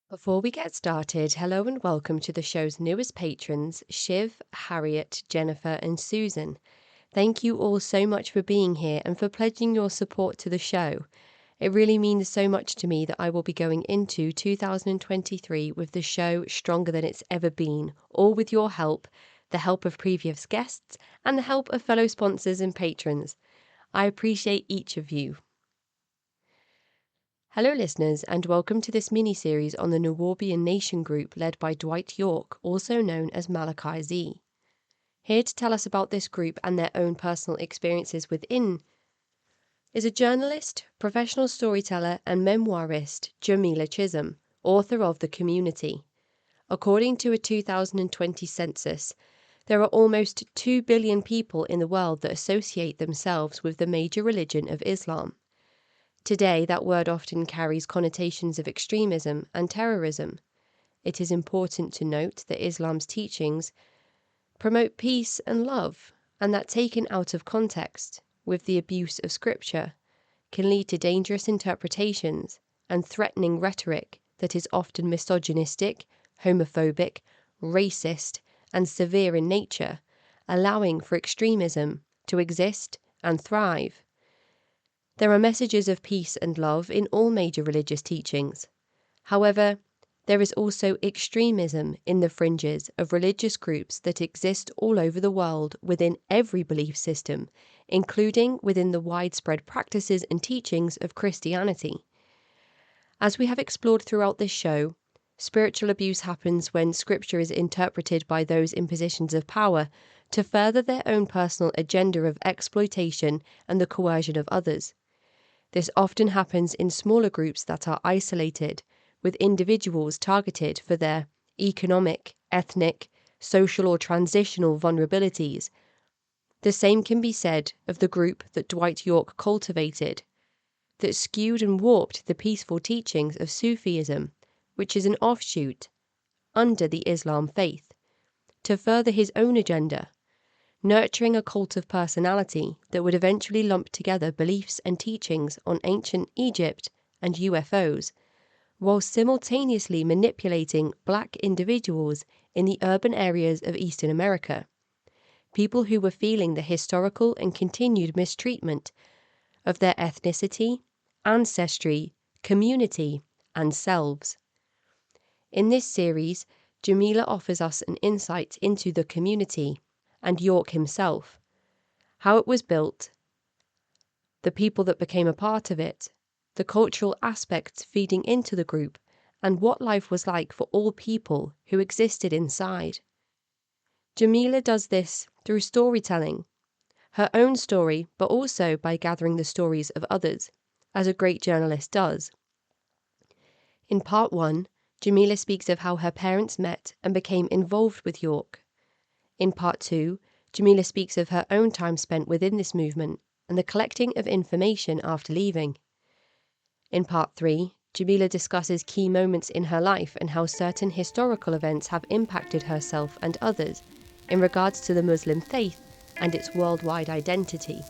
Before we get started, hello and welcome to the show's newest patrons, Shiv, Harriet, Jennifer, and Susan. Thank you all so much for being here and for pledging your support to the show. It really means so much to me that I will be going into 2023 with the show stronger than it's ever been, all with your help, the help of previous guests, and the help of fellow sponsors and patrons. I appreciate each of you. Hello, listeners, and welcome to this mini-series on the Nuwaubian Nation group led by Dwight York, also known as Malachi Z. Here to tell us about this group and their own personal experiences within is a journalist, professional storyteller, and memoirist, Jamiyla Chisholm, author of The Community. According to a 2020 census, there are almost 2 billion people in the world that associate themselves with the major religion of Islam. Today, that word often carries connotations of extremism and terrorism. It is important to note that Islam's teachings promote peace and love, and that taken out of context, with the abuse of scripture, can lead to dangerous interpretations and threatening rhetoric that is often misogynistic, homophobic, racist, and severe in nature, allowing for extremism to exist and thrive. There are messages of peace and love in all major religious teachings. However, there is also extremism in the fringes of religious groups that exist all over the world within every belief system, including within the widespread practices and teachings of Christianity. As we have explored throughout this show, spiritual abuse happens when scripture is interpreted by those in positions of power to further their own personal agenda of exploitation and the coercion of others. This often happens in smaller groups that are isolated, with individuals targeted for their economic, ethnic, social or transitional vulnerabilities. The same can be said of the group that Dwight York cultivated, that skewed and warped the peaceful teachings of Sufism, which is an offshoot, under the Islam faith, to further his own agenda, nurturing a cult of personality that would eventually lump together beliefs and teachings on ancient Egypt and UFOs, while simultaneously manipulating black individuals in the urban areas of Eastern America, people who were feeling the historical and continued mistreatment of their ethnicity, ancestry, community, and selves. In this series, Jamiyla offers us an insight into the community and York himself, how it was built, the people that became a part of it, the cultural aspects feeding into the group, and what life was like for all people who existed inside. Jamiyla does this through storytelling, her own story, but also by gathering the stories of others, as a great journalist does. In part 1, Jamiyla speaks of how her parents met and became involved with York. In part 2, Jamiyla speaks of her own time spent within this movement and the collecting of information after leaving. In part 3, Jamiyla discusses key moments in her life and how certain historical events have impacted herself and others in regards to the Muslim faith and its worldwide identity.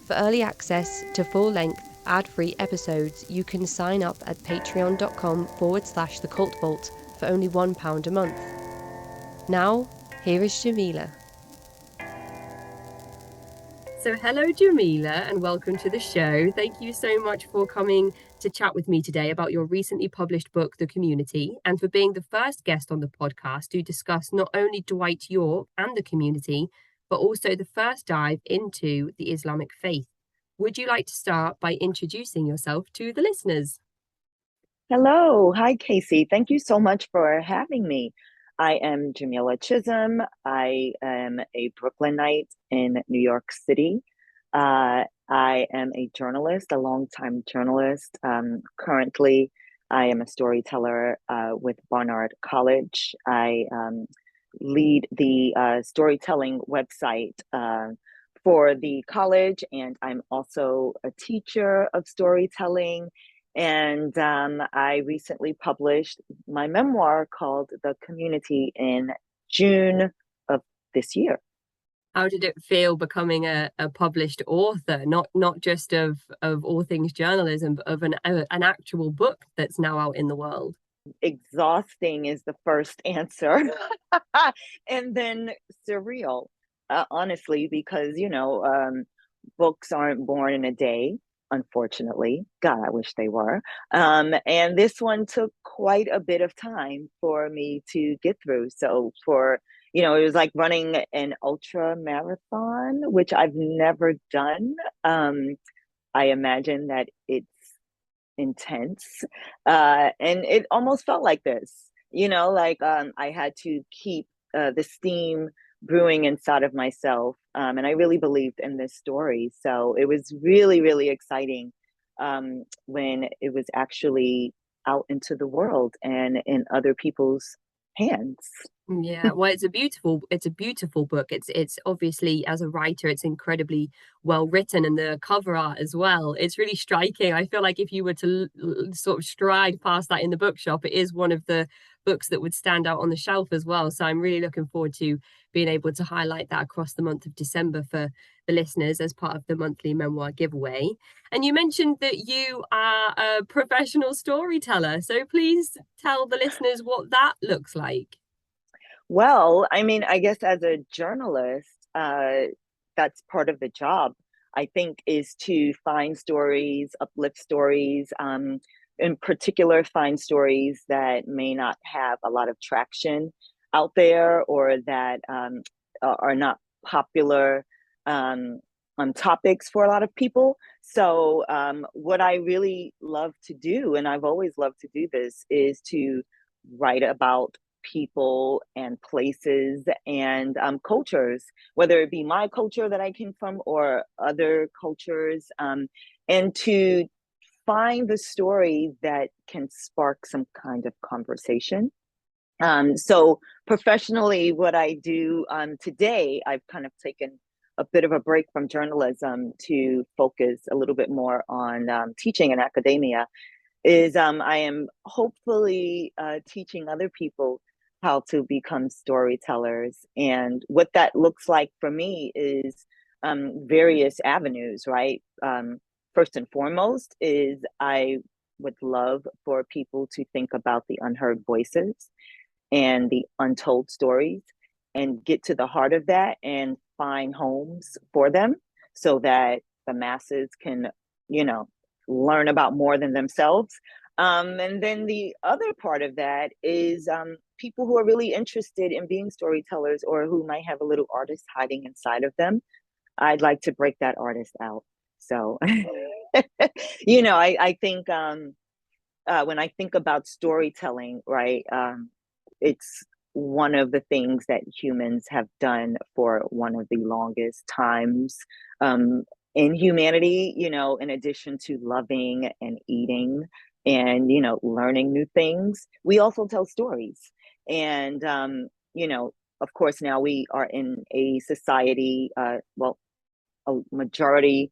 For early access to full-length, ad-free episodes, you can sign up at patreon.com/The Cult Vault for only £1 a month. Now, here is Jamiyla. So hello, Jamiyla, and welcome to the show. Thank you so much for coming to chat with me today about your recently published book, The Community, and for being the first guest on the podcast to discuss not only Dwight York and the community, but also the first dive into the Islamic faith. Would you like to start by introducing yourself to the listeners? Hello. Hi, Casey. Thank you so much for having me. I am Jamiyla Chisholm. I am a Brooklynite in New York City. I am a journalist, a longtime journalist. Currently, I am a storyteller with Barnard College. I lead the storytelling website for the college, and I'm also a teacher of storytelling. And I recently published my memoir called The Community in June of this year. How did it feel becoming a published author, not just of all things journalism, but of an actual book that's now out in the world? Exhausting is the first answer. And then surreal, honestly, because, books aren't born in a day, unfortunately. God, I wish they were. And this one took quite a bit of time for me to get through. So it was like running an ultra marathon, which I've never done. I imagine that it's intense. And it almost felt like this, I had to keep the steam brewing inside of myself. And I really believed in this story. So it was really, really exciting when it was actually out into the world and in other people's hands. Yeah, well, it's a beautiful book. It's obviously, as a writer, it's incredibly well written, and the cover art as well. It's really striking. I feel like if you were to sort of stride past that in the bookshop, it is one of the books that would stand out on the shelf as well. So I'm really looking forward to being able to highlight that across the month of December for the listeners as part of the monthly memoir giveaway. And you mentioned that you are a professional storyteller. So please tell the listeners what that looks like. Well, I mean, I guess as a journalist, that's part of the job, I think, is to find stories, uplift stories, in particular, find stories that may not have a lot of traction out there or that are not popular um, on topics for a lot of people. So, what I really love to do, and I've always loved to do this, is to write about people and places and cultures, whether it be my culture that I came from or other cultures, and to find the story that can spark some kind of conversation. So professionally, what I do today, I've kind of taken a bit of a break from journalism to focus a little bit more on teaching in academia is I am hopefully teaching other people how to become storytellers. And what that looks like for me is various avenues, right? First and foremost is I would love for people to think about the unheard voices and the untold stories and get to the heart of that and find homes for them so that the masses can, you know, learn about more than themselves. And then the other part of that is people who are really interested in being storytellers or who might have a little artist hiding inside of them. I'd like to break that artist out. So, I think when I think about storytelling, right, it's one of the things that humans have done for one of the longest times in humanity, in addition to loving and eating and, learning new things, we also tell stories. And, of course, now we are in a society, well, a majority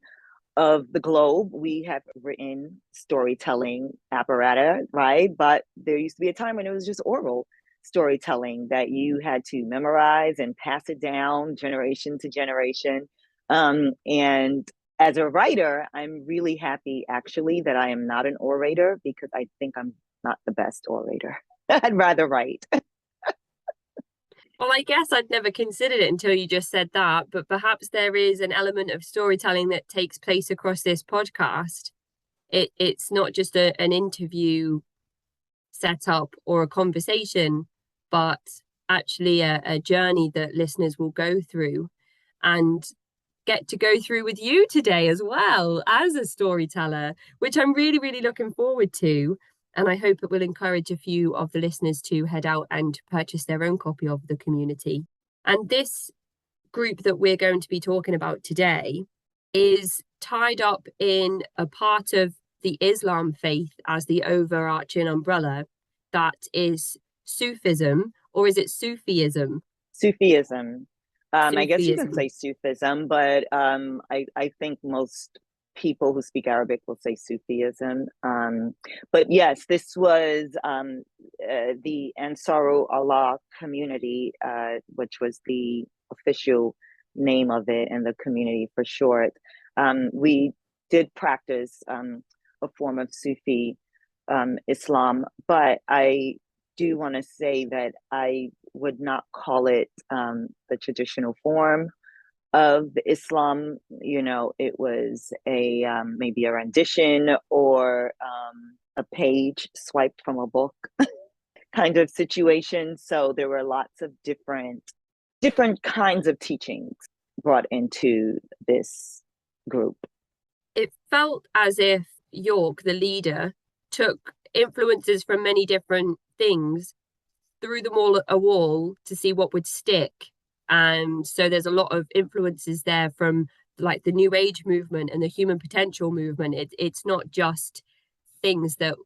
of the globe, we have written storytelling apparatus, right? But there used to be a time when it was just oral storytelling that you had to memorize and pass it down generation to generation. And as a writer, I'm really happy actually that I am not an orator because I think I'm not the best orator. I'd rather write. Well, I guess I'd never considered it until you just said that, but perhaps there is an element of storytelling that takes place across this podcast. It's not just an interview setup or a conversation, but actually a journey that listeners will go through and get to go through with you today as well as a storyteller, which I'm really, really looking forward to. And I hope it will encourage a few of the listeners to head out and purchase their own copy of The Community. And this group that we're going to be talking about today is tied up in a part of the Islam faith as the overarching umbrella that is Sufism, or is it Sufism? Sufism. I guess you can Sufism. say Sufism, but I think most people who speak Arabic will say Sufism. But yes, this was the Ansaru Allah community, which was the official name of it and the community for short. We did practice a form of Sufi Islam, but I do want to say that I would not call it the traditional form of Islam. You know, it was a maybe a rendition or a page swiped from a book kind of situation. So there were lots of different kinds of teachings brought into this group. It felt as if York, the leader, took influences from many different things, threw them all at a wall to see what would stick. And so there's a lot of influences there from like the New Age movement and the human potential movement. It's not just things that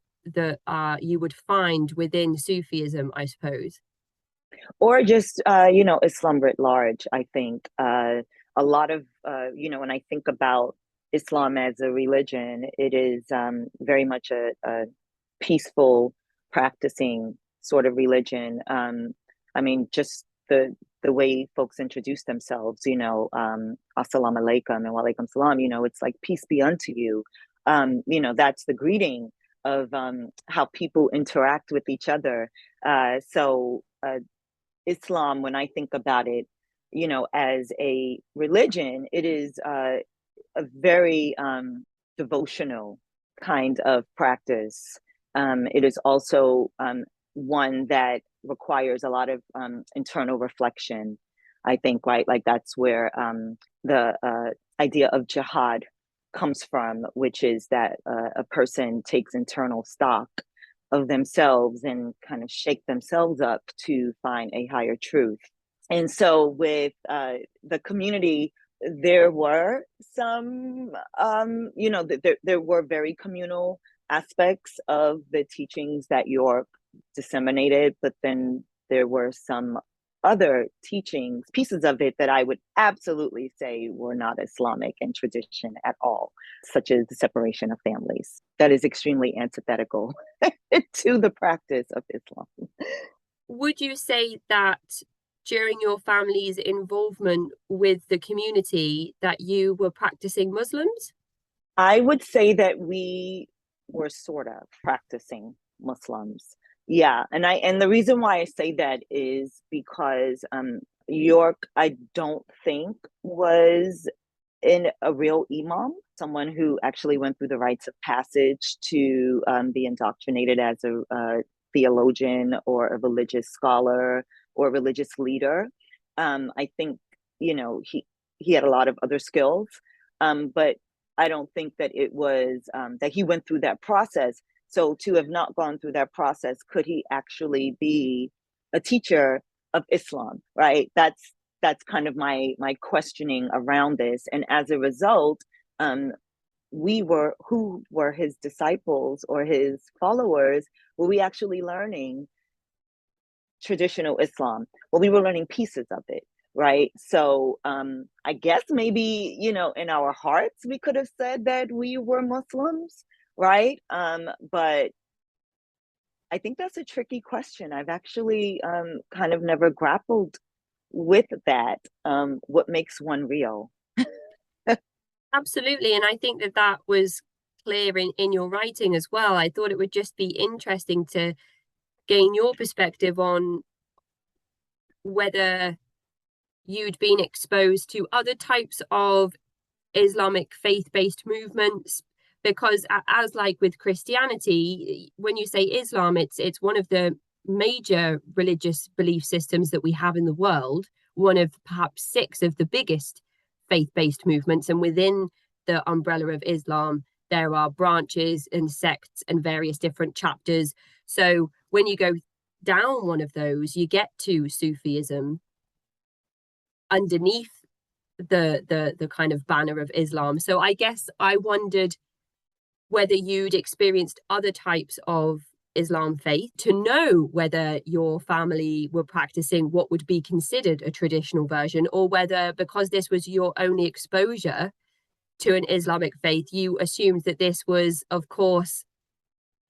you would find within Sufism, I suppose. Or just Islam writ large. I think a lot of when I think about Islam as a religion, it is very much a peaceful practicing sort of religion. I mean, just the way folks introduce themselves, assalamu alaikum and wa alaikum salam, it's like peace be unto you. That's the greeting of how people interact with each other. So Islam, when I think about it, as a religion, it is a very devotional kind of practice. It is also one that requires a lot of internal reflection. I think, right, like that's where the idea of jihad comes from, which is that a person takes internal stock of themselves and kind of shake themselves up to find a higher truth. And so with the community, there were some, there were very communal aspects of the teachings that York disseminated, but then there were some other teachings, pieces of it that I would absolutely say were not Islamic in tradition at all, such as the separation of families. That is extremely antithetical to the practice of Islam. Would you say that during your family's involvement with the community that you were practicing Muslims? I would say that we were sort of practicing Muslims. Yeah, and the reason why I say that is because York, I don't think was a real imam, someone who actually went through the rites of passage to be indoctrinated as a theologian or a religious scholar or a religious leader. I think, he had a lot of other skills, but I don't think that it was that he went through that process. So to have not gone through that process, could he actually be a teacher of Islam, right? That's kind of my questioning around this. And as a result, who were his disciples or his followers, were we actually learning traditional Islam? Well, we were learning pieces of it, right? So I guess maybe, in our hearts, we could have said that we were Muslims, right? But I think that's a tricky question. I've actually kind of never grappled with that. What makes one real? Absolutely. And I think that was clear in your writing as well. I thought it would just be interesting to gain your perspective on whether you'd been exposed to other types of Islamic faith-based movements, because as like with Christianity, when you say Islam, it's one of the major religious belief systems that we have in the world, one of perhaps 6 of the biggest faith-based movements, and within the umbrella of Islam there are branches and sects and various different chapters. So when you go down one of those, you get to Sufism underneath the kind of banner of Islam. So I guess I wondered whether you'd experienced other types of Islam faith, to know whether your family were practicing what would be considered a traditional version, or whether, because this was your only exposure to an Islamic faith, you assumed that this was, of course,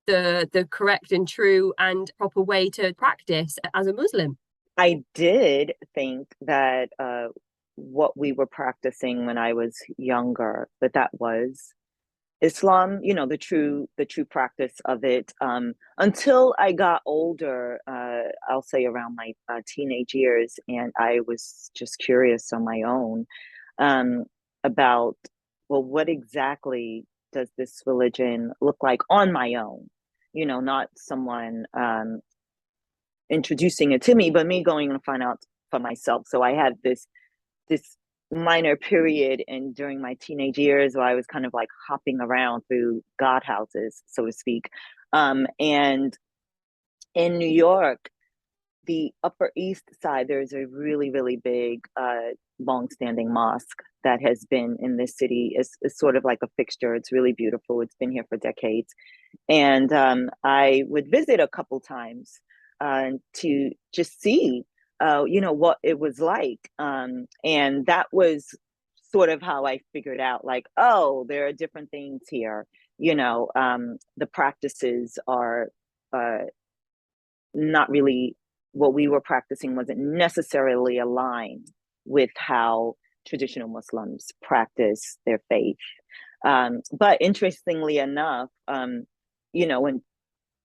the correct and true and proper way to practice as a Muslim. I did think that what we were practicing when I was younger, but that was Islam, the true practice of it. Until I got older, I'll say around my teenage years, and I was just curious on my own um, about, well, what exactly does this religion look like on my own? Not someone introducing it to me, but me going and find out for myself. So I had this minor period and during my teenage years where I was kind of like hopping around through God houses, so to speak. And in New York, the Upper East Side, there's a really, really big, long-standing mosque that has been in this city. It's sort of like a fixture. It's really beautiful. It's been here for decades. And I would visit a couple times to just see, what it was like. And that was sort of how I figured out, like, oh, there are different things here. The practices are not really what we were practicing wasn't necessarily aligned with how traditional Muslims practice their faith. But interestingly enough, when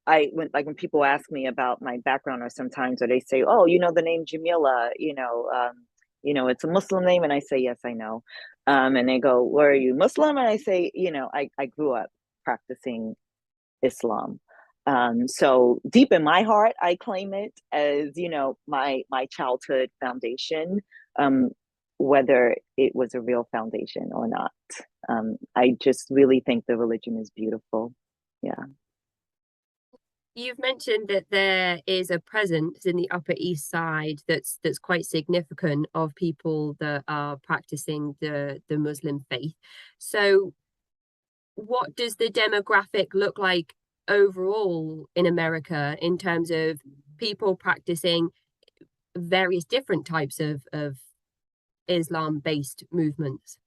when people ask me about my background, or sometimes, or they say, "Oh, the name Jamiyla, it's a Muslim name," and I say, "Yes, I know," and they go, "Where are you Muslim?" And I say, I grew up practicing Islam. So deep in my heart, I claim it as, my childhood foundation, whether it was a real foundation or not. I just really think the religion is beautiful. Yeah. You've mentioned that there is a presence in the Upper East Side that's quite significant of people that are practicing the Muslim faith. So what does the demographic look like overall in America in terms of people practicing various different types of Islam-based movements?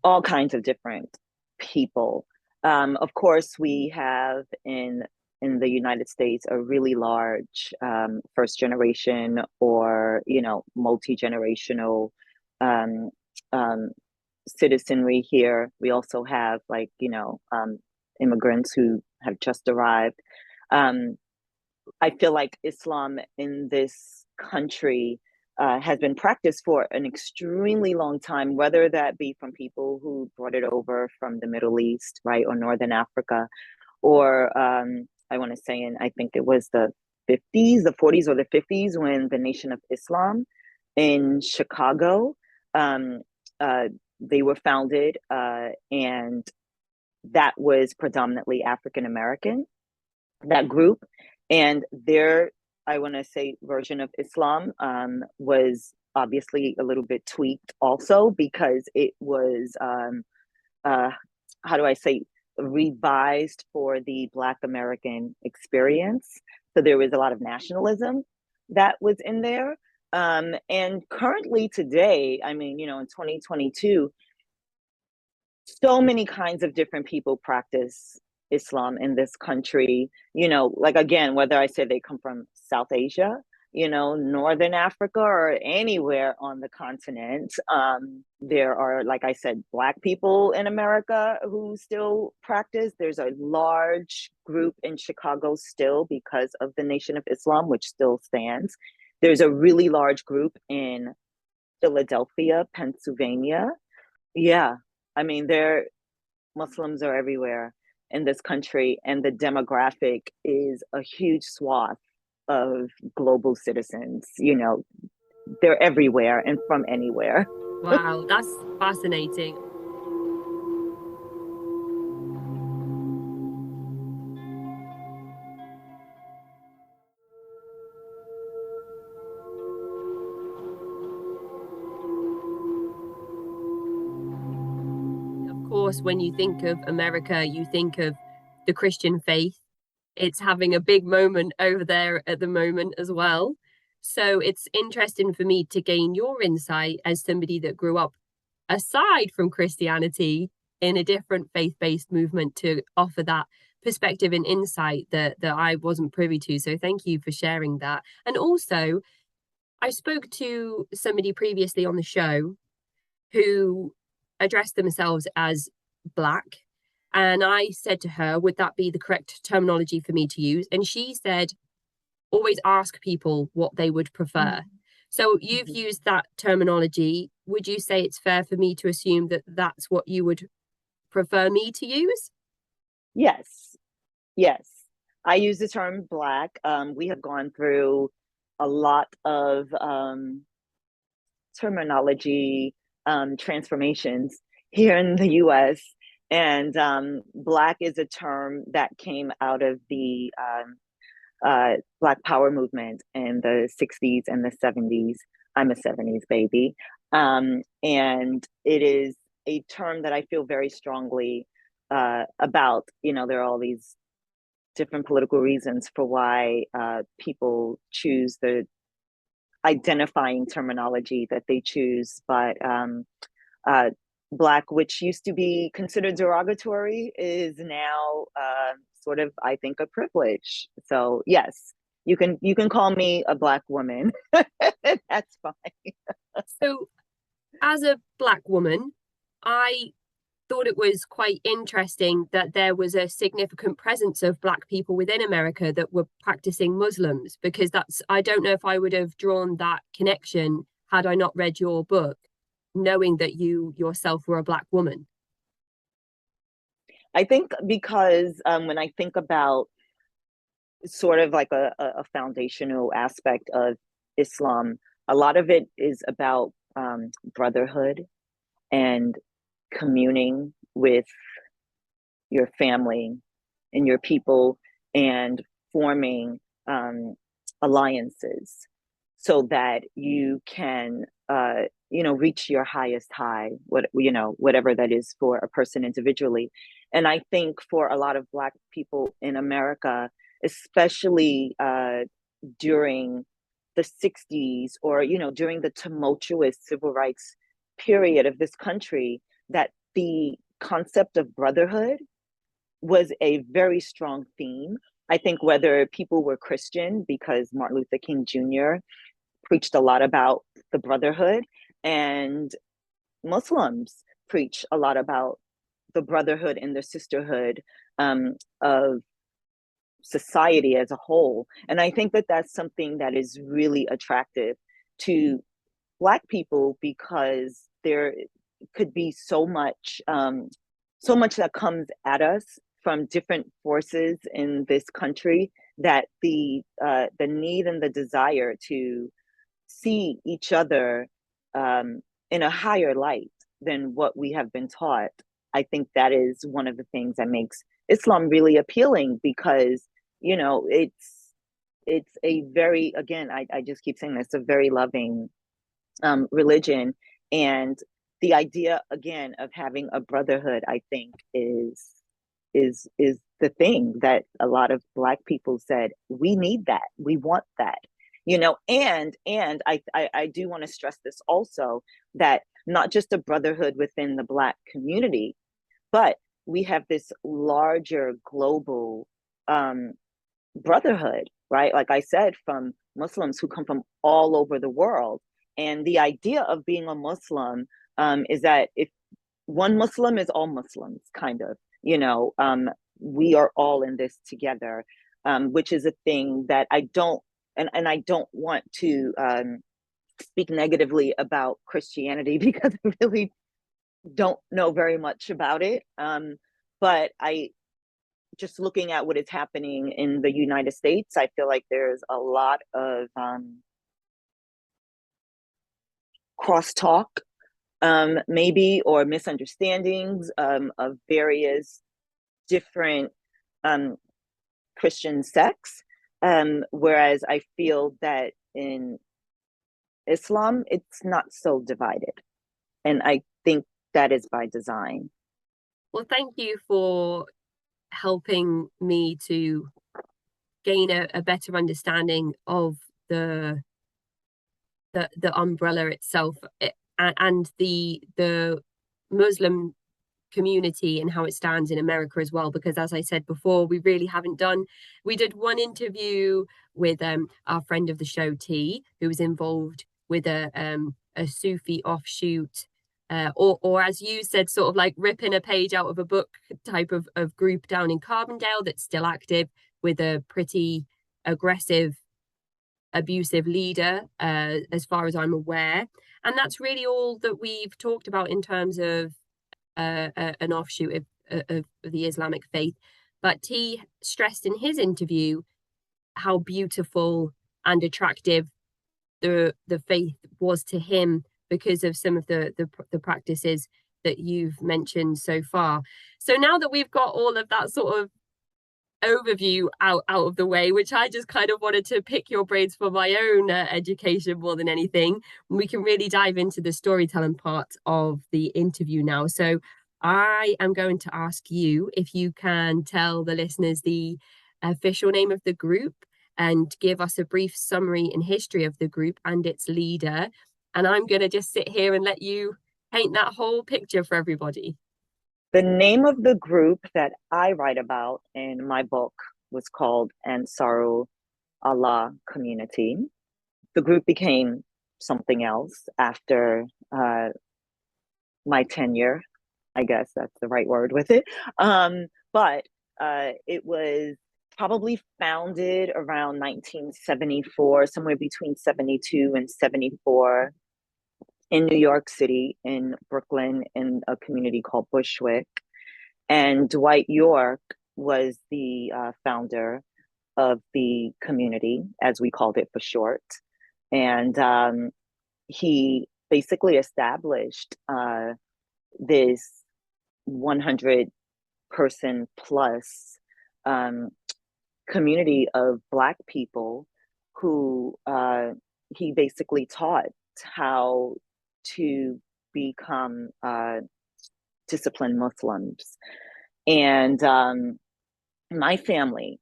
All kinds of different people. Of course, we have in the United States a really large first generation, or multi-generational um, um, citizenry here. We also have, like, immigrants who have just arrived. Um, I feel like Islam in this country has been practiced for an extremely long time, whether that be from people who brought it over from the Middle East, right, or Northern Africa, or I want to say I think it was the 50s, the 40s, or the 50s, when the Nation of Islam in Chicago, um, uh, they were founded, and that was predominantly African American, that group. And their, I want to say, version of Islam was obviously a little bit tweaked also, because it was, uh, how do I say, revised for the Black American experience. So there was a lot of nationalism that was in there. And currently today, I mean, in 2022, so many kinds of different people practice Islam in this country. Like, again, whether I say they come from South Asia, Northern Africa, or anywhere on the continent. There are, like I said, Black people in America who still practice. There's a large group in Chicago still because of the Nation of Islam, which still stands. There's a really large group in Philadelphia, Pennsylvania. Yeah. I mean, Muslims are everywhere in this country, and the demographic is a huge swath of global citizens. They're everywhere and from anywhere. Wow, that's fascinating. Of course, when you think of America, you think of the Christian faith. It's having a big moment over there at the moment as well. So it's interesting for me to gain your insight as somebody that grew up aside from Christianity in a different faith-based movement, to offer that perspective and insight that I wasn't privy to. So thank you for sharing that. And also, I spoke to somebody previously on the show who addressed themselves as Black. And I said to her, would that be the correct terminology for me to use? And she said, always ask people what they would prefer. So you've used that terminology. Would you say it's fair for me to assume that that's what you would prefer me to use? Yes. Yes. I use the term Black. We have gone through a lot of terminology transformations here in the US. And Black is a term that came out of the Black Power movement in the 60s and the 70s. I'm a 70s baby. And it is a term that I feel very strongly about. You know, there are all these different political reasons for why people choose the identifying terminology that they choose, but Black, which used to be considered derogatory, is now sort of, I think, a privilege. So yes, you can call me a Black woman. That's fine. So as a Black woman, I thought it was quite interesting that there was a significant presence of Black people within America that were practicing Muslims, because I don't know if I would have drawn that connection had I not read your book, knowing that you yourself were a Black woman. I think because when I think about sort of like a foundational aspect of Islam, a lot of it is about brotherhood and communing with your family and your people and forming alliances so that you can reach your highest high, whatever that is for a person individually. And I think for a lot of Black people in America, especially during the 60s, or during the tumultuous civil rights period of this country, that the concept of brotherhood was a very strong theme. I think whether people were Christian, because Martin Luther King Jr. preached a lot about the brotherhood, and Muslims preach a lot about the brotherhood and the sisterhood of society as a whole. And I think that that's something that is really attractive to Black people, because there could be so much that comes at us from different forces in this country, that the need and the desire to see each other in a higher light than what we have been taught. I think that is one of the things that makes Islam really appealing, because it's a very, again, I just keep saying this, a very loving religion. And the idea, again, of having a brotherhood, I think, is the thing that a lot of Black people said, we need that, we want that. And I do want to stress this also, that not just a brotherhood within the Black community, but we have this larger global brotherhood, right? Like I said, from Muslims who come from all over the world. And the idea of being a Muslim is that if one Muslim is all Muslims, kind of, we are all in this together, which is a thing that I don't want to speak negatively about Christianity, because I really don't know very much about it. But just looking at what is happening in the United States, I feel like there's a lot of crosstalk, maybe, or misunderstandings of various different Christian sects. Whereas I feel that in Islam, it's not so divided. And I think that is by design. Well, thank you for helping me to gain a better understanding of the umbrella itself, and the Muslim community and how it stands in America as well, because as I said before, we really haven't done. We did one interview with our friend of the show T, who was involved with a Sufi offshoot, or as you said, sort of like ripping a page out of a book type of group down in Carbondale that's still active with a pretty aggressive, abusive leader, as far as I'm aware. And that's really all that we've talked about in terms of an offshoot of the Islamic faith. But T stressed in his interview how beautiful and attractive the faith was to him because of some of the practices that you've mentioned so far. So now that we've got all of that sort of overview out of the way, which I just kind of wanted to pick your brains for my own education more than anything, we can really dive into the storytelling part of the interview now. So I am going to ask you if you can tell the listeners the official name of the group and give us a brief summary and history of the group and its leader. And I'm going to just sit here and let you paint that whole picture for everybody. The name of the group that I write about in my book was called Ansarul Allah Community. The group became something else after my tenure. I guess that's the right word with it. But it was probably founded around 1974, somewhere between 72 and 74, in New York City, in Brooklyn, in a community called Bushwick. And Dwight York was the founder of the community, as we called it for short. And he basically established this 100-person plus community of Black people who he basically taught how to become disciplined Muslims. And my family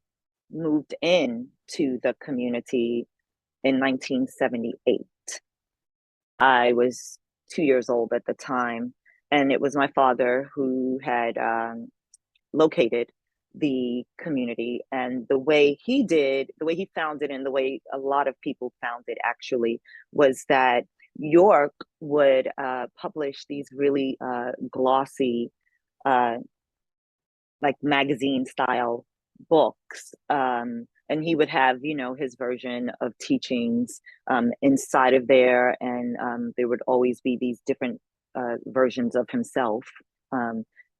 moved in to the community in 1978. I was 2 years old at the time, and it was my father who had located the community. And the way he found it, and the way a lot of people found it actually, was that York would publish these really glossy, like magazine style books. And he would have, his version of teachings inside of there. And there would always be these different versions of himself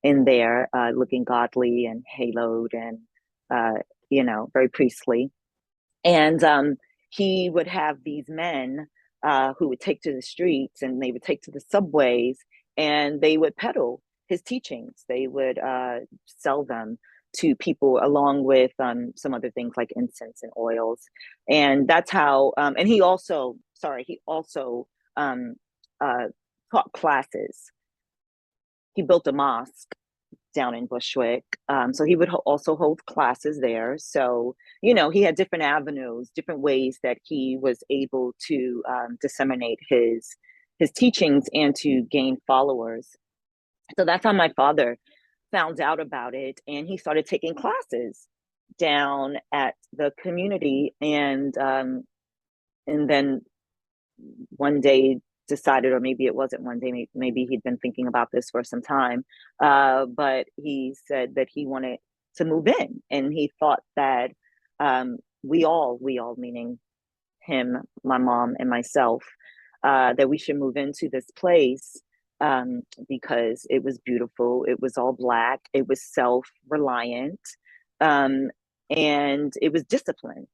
in there, looking godly and haloed and, very priestly. And he would have these men who would take to the streets, and they would take to the subways, and they would peddle his teachings. They would sell them to people along with some other things like incense and oils. And that's how, and he also taught classes. He built a mosque down in Bushwick. So he would also hold classes there. So, he had different avenues, different ways that he was able to disseminate his teachings and to gain followers. So that's how my father found out about it. And he started taking classes down at the community. And then one day decided, or maybe it wasn't one day, maybe he'd been thinking about this for some time, but he said that he wanted to move in, and he thought that we all meaning him, my mom, and myself, that we should move into this place because it was beautiful, it was all Black, it was self-reliant, and it was disciplined.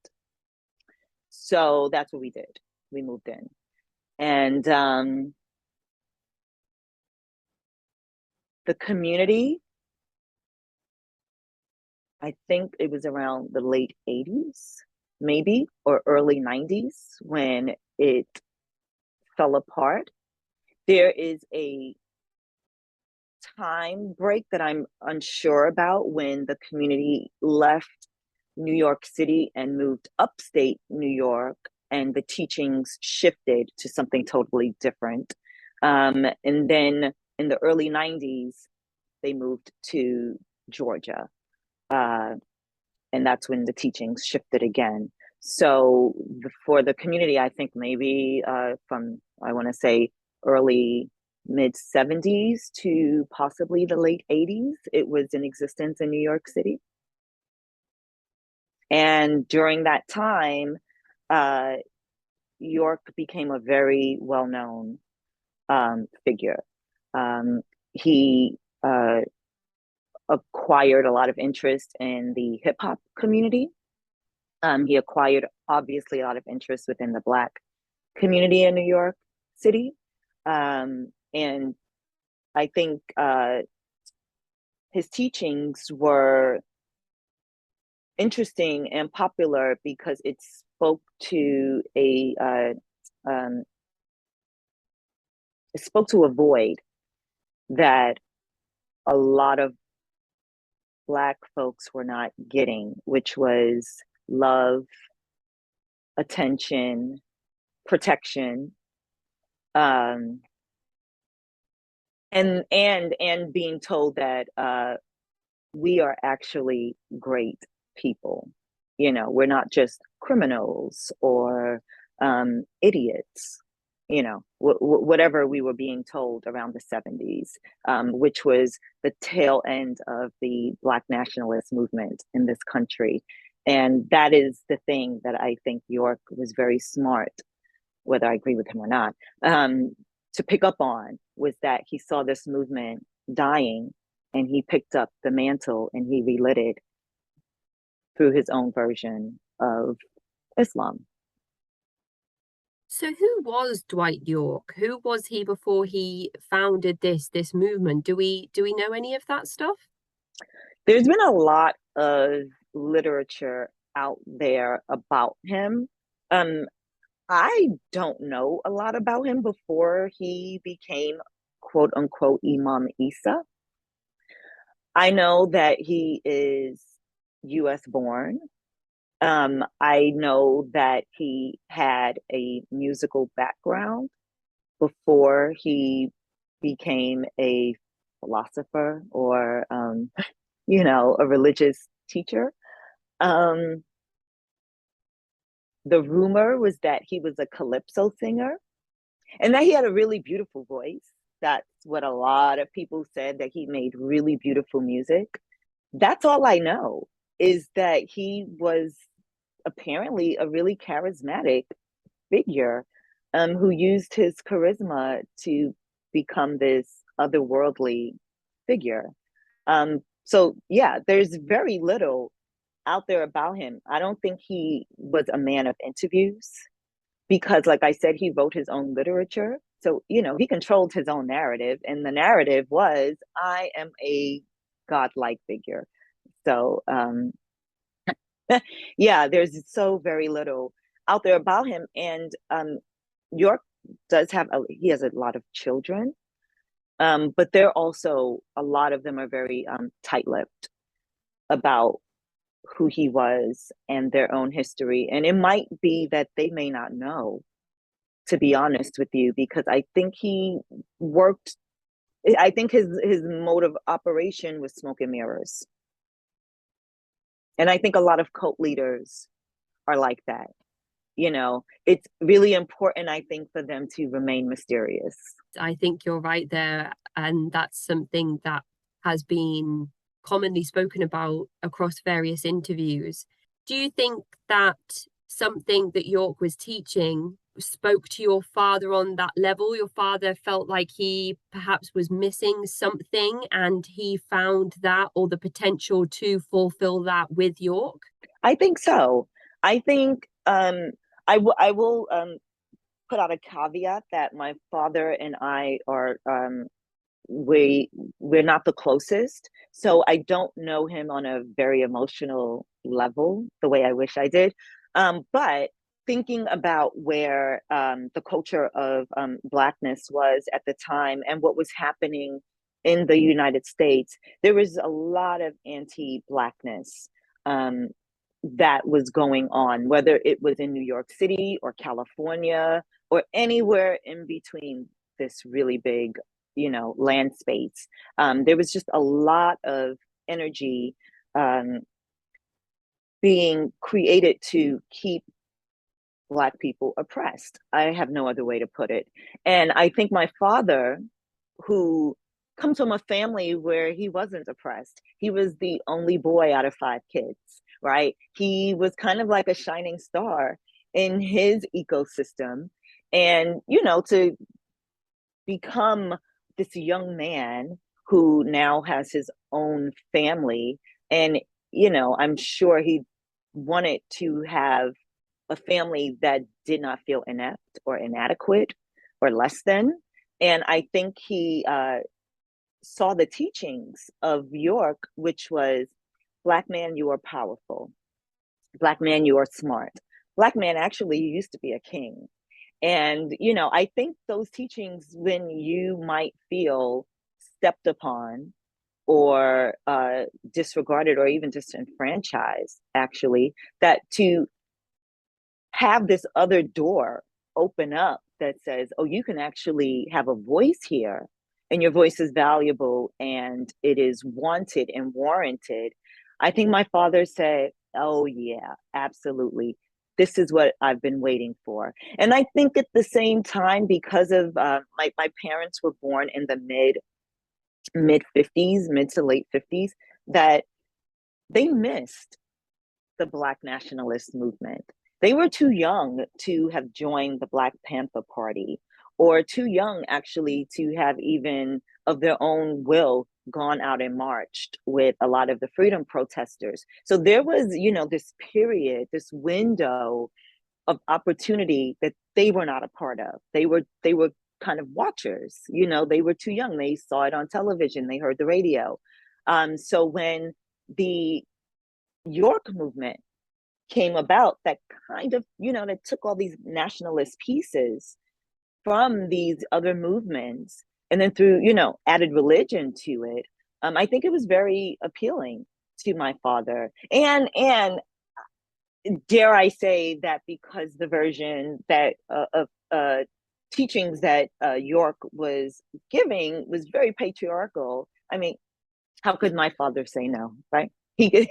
So that's what we did. We moved in. And the community, I think it was around the late 80s, maybe, or early 90s when it fell apart. There is a time break that I'm unsure about when the community left New York City and moved upstate New York, and the teachings shifted to something totally different. And then in the early 90s, they moved to Georgia. And that's when the teachings shifted again. So for the community, I think maybe from, I want to say, early mid 70s to possibly the late 80s, it was in existence in New York City. And during that time, York became a very well-known figure. He acquired a lot of interest in the hip hop community. He acquired, obviously, a lot of interest within the Black community in New York City. And I think his teachings were interesting and popular because it spoke to a void that a lot of Black folks were not getting, which was love, attention, protection, and being told that we are actually great people. You know, we're not just criminals or idiots. You know, whatever we were being told around the 70s, which was the tail end of the Black nationalist movement in this country. And that is the thing that I think York was very smart, whether I agree with him or not, to pick up on, was that he saw this movement dying and he picked up the mantle and he relit it through his own version of Islam. So who was Dwight York? Who was he before he founded this movement? Do we know any of that stuff? There's been a lot of literature out there about him. I don't know a lot about him before he became quote unquote Imam Isa. I know that he is US born. I know that he had a musical background before he became a philosopher or, you know, a religious teacher. The rumor was that he was a calypso singer and that he had a really beautiful voice. That's what a lot of people said, that he made really beautiful music. That's all I know, is that he was apparently a really charismatic figure who used his charisma to become this otherworldly figure. So yeah, there's very little out there about him. I don't think he was a man of interviews because, like I said, he wrote his own literature. So, you know, he controlled his own narrative, and the narrative was, I am a godlike figure. So, yeah, there's so very little out there about him. And York he has a lot of children, but they're also, a lot of them are very tight-lipped about who he was and their own history. And it might be that they may not know, to be honest with you, because I think he worked, I think his mode of operation was smoke and mirrors. And I think a lot of cult leaders are like that. You know, it's really important, I think, for them to remain mysterious. I think you're right there. And that's something that has been commonly spoken about across various interviews. Do you think that something that York was teaching spoke to your father on that level? Your father felt like he perhaps was missing something and he found that, or the potential to fulfill that with York? I think so. I think I will put out a caveat that my father and I are we're not the closest, so I don't know him on a very emotional level the way I wish I did. But thinking about where the culture of Blackness was at the time and what was happening in the United States, there was a lot of anti-Blackness that was going on, whether it was in New York City or California or anywhere in between this really big, land space. There was just a lot of energy being created to keep Black people oppressed. I have no other way to put it. And I think my father, who comes from a family where he wasn't oppressed, he was the only boy out of 5 kids, right? He was kind of like a shining star in his ecosystem. And, to become this young man who now has his own family, and, I'm sure he wanted to have a family that did not feel inept or inadequate or less than. And I think he saw the teachings of York, which was Black man, you are powerful. Black man, you are smart. Black man, actually, you used to be a king. And, I think those teachings, when you might feel stepped upon or disregarded or even disenfranchised, actually, that to have this other door open up that says, oh, you can actually have a voice here, and your voice is valuable and it is wanted and warranted. I think my father said, oh, yeah, absolutely. This is what I've been waiting for. And I think at the same time, because of my parents were born in the mid 50s, mid to late 50s, that they missed the Black nationalist movement. They were too young to have joined the Black Panther Party, or too young actually to have even of their own will gone out and marched with a lot of the freedom protesters. So there was, this period, this window of opportunity that they were not a part of. They were kind of watchers, they were too young. They saw it on television, they heard the radio. So when the York movement came about, that kind of, that took all these nationalist pieces from these other movements and then through, added religion to it. I think it was very appealing to my father. And dare I say that, because the version that of teachings that York was giving was very patriarchal. I mean, how could my father say no, right? He could,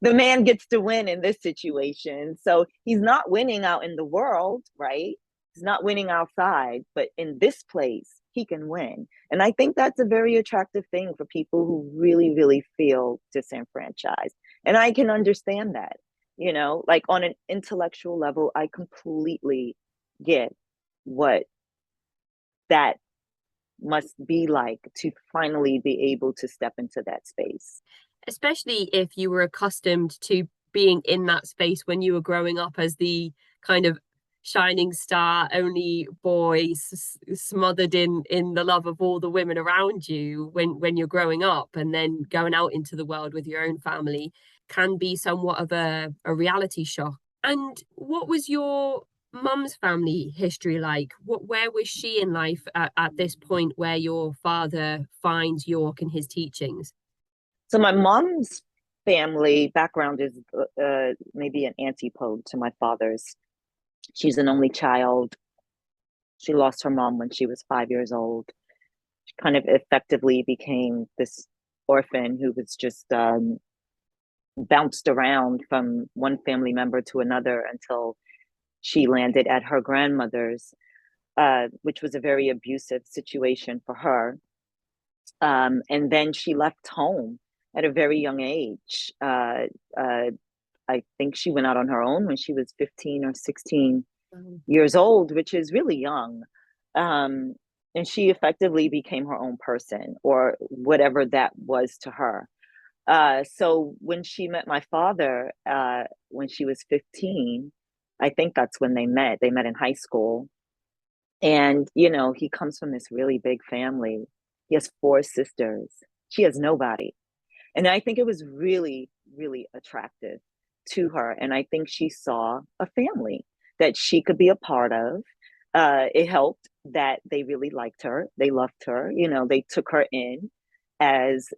the man gets to win in this situation. So he's not winning out in the world, right? He's not winning outside, but in this place, he can win. And I think that's a very attractive thing for people who really, really feel disenfranchised. And I can understand that, like on an intellectual level, I completely get what that must be like to finally be able to step into that space. Especially if you were accustomed to being in that space when you were growing up as the kind of shining star, only boy, smothered in the love of all the women around you when you're growing up, and then going out into the world with your own family can be somewhat of a reality shock. And what was your mum's family history like? Where was she in life at this point where your father finds York and his teachings? So my mom's family background is maybe an antipode to my father's. She's an only child. She lost her mom when she was 5 years old. She kind of effectively became this orphan who was just bounced around from one family member to another until she landed at her grandmother's, which was a very abusive situation for her. And then she left home at a very young age. I think she went out on her own when she was 15 or 16 years old, which is really young. And she effectively became her own person, or whatever that was to her. So when she met my father, when she was 15, I think that's when they met. They met in high school. And, he comes from this really big family. He has 4 sisters. She has nobody. And I think it was really, really attractive to her. And I think she saw a family that she could be a part of. It helped that they really liked her. They loved her. They took her in as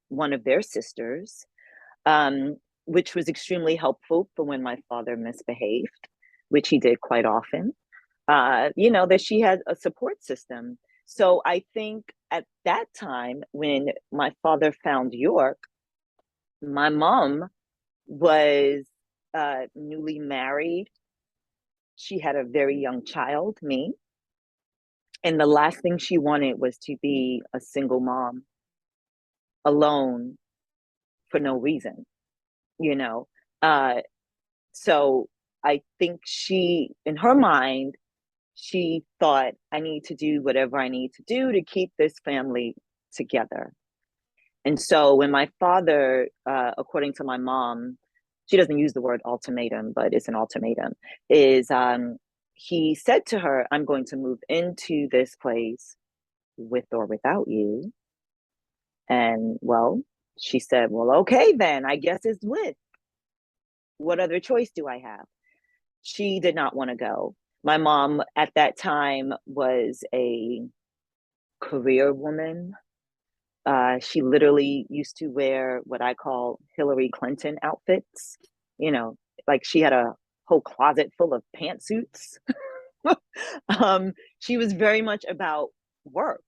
one of their sisters, which was extremely helpful for when my father misbehaved, which he did quite often. That she had a support system. So I think at that time, when my father found York, my mom was newly married. She had a very young child, me. And the last thing she wanted was to be a single mom alone for no reason, you know? Uh, so I think she, in her mind, she thought, I need to do whatever I need to do to keep this family together. And so when my father, according to my mom, she doesn't use the word ultimatum, but it's an ultimatum, is he said to her, I'm going to move into this place with or without you. And well, she said, well, okay, then I guess it's with. What other choice do I have? She did not want to go. My mom at that time was a career woman. She literally used to wear what I call Hillary Clinton outfits. You know, like she had a whole closet full of pantsuits. She was very much about work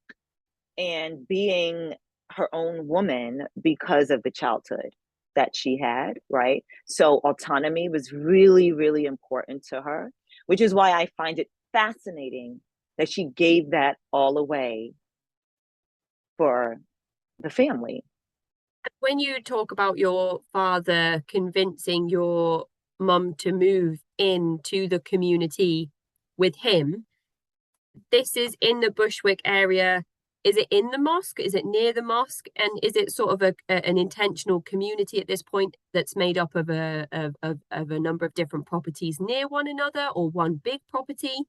and being her own woman because of the childhood that she had, right? So autonomy was really, really important to her, which is why I find it fascinating that she gave that all away for the family. When you talk about your father convincing your mum to move into the community with him, this is in the Bushwick area. Is it in the mosque? Is it near the mosque? And is it sort of an intentional community at this point that's made up of a number of different properties near one another, or one big property?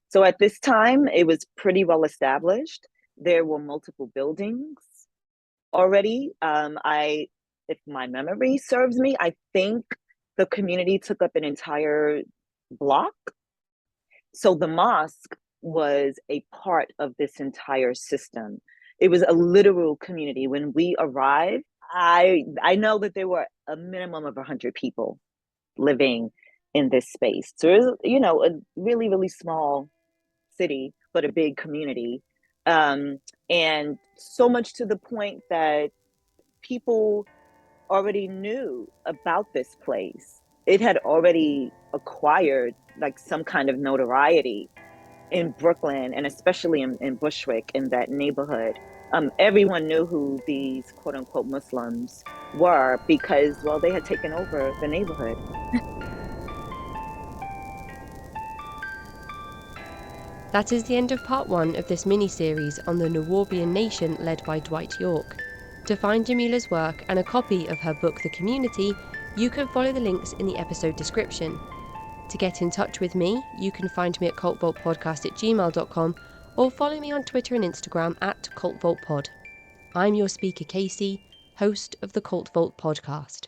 So at this time, it was pretty well established. There were multiple buildings already. If my memory serves me, I think the community took up an entire block. So the mosque was a part of this entire system. It was a literal community. When we arrived, I know that there were a minimum of 100 people living in this space. So it was, a really, really small city, but a big community. And so much to the point that people already knew about this place. It had already acquired like some kind of notoriety in Brooklyn, and especially in Bushwick, in that neighborhood. Everyone knew who these quote unquote Muslims were because, well, they had taken over the neighborhood. That is the end of part 1 of this mini-series on the Nawaubian Nation led by Dwight York. To find Jamila's work and a copy of her book The Community, you can follow the links in the episode description. To get in touch with me, you can find me at cultvaultpodcast@gmail.com or follow me on Twitter and Instagram at cultvaultpod. I'm your speaker Casey, host of the Cult Vault podcast.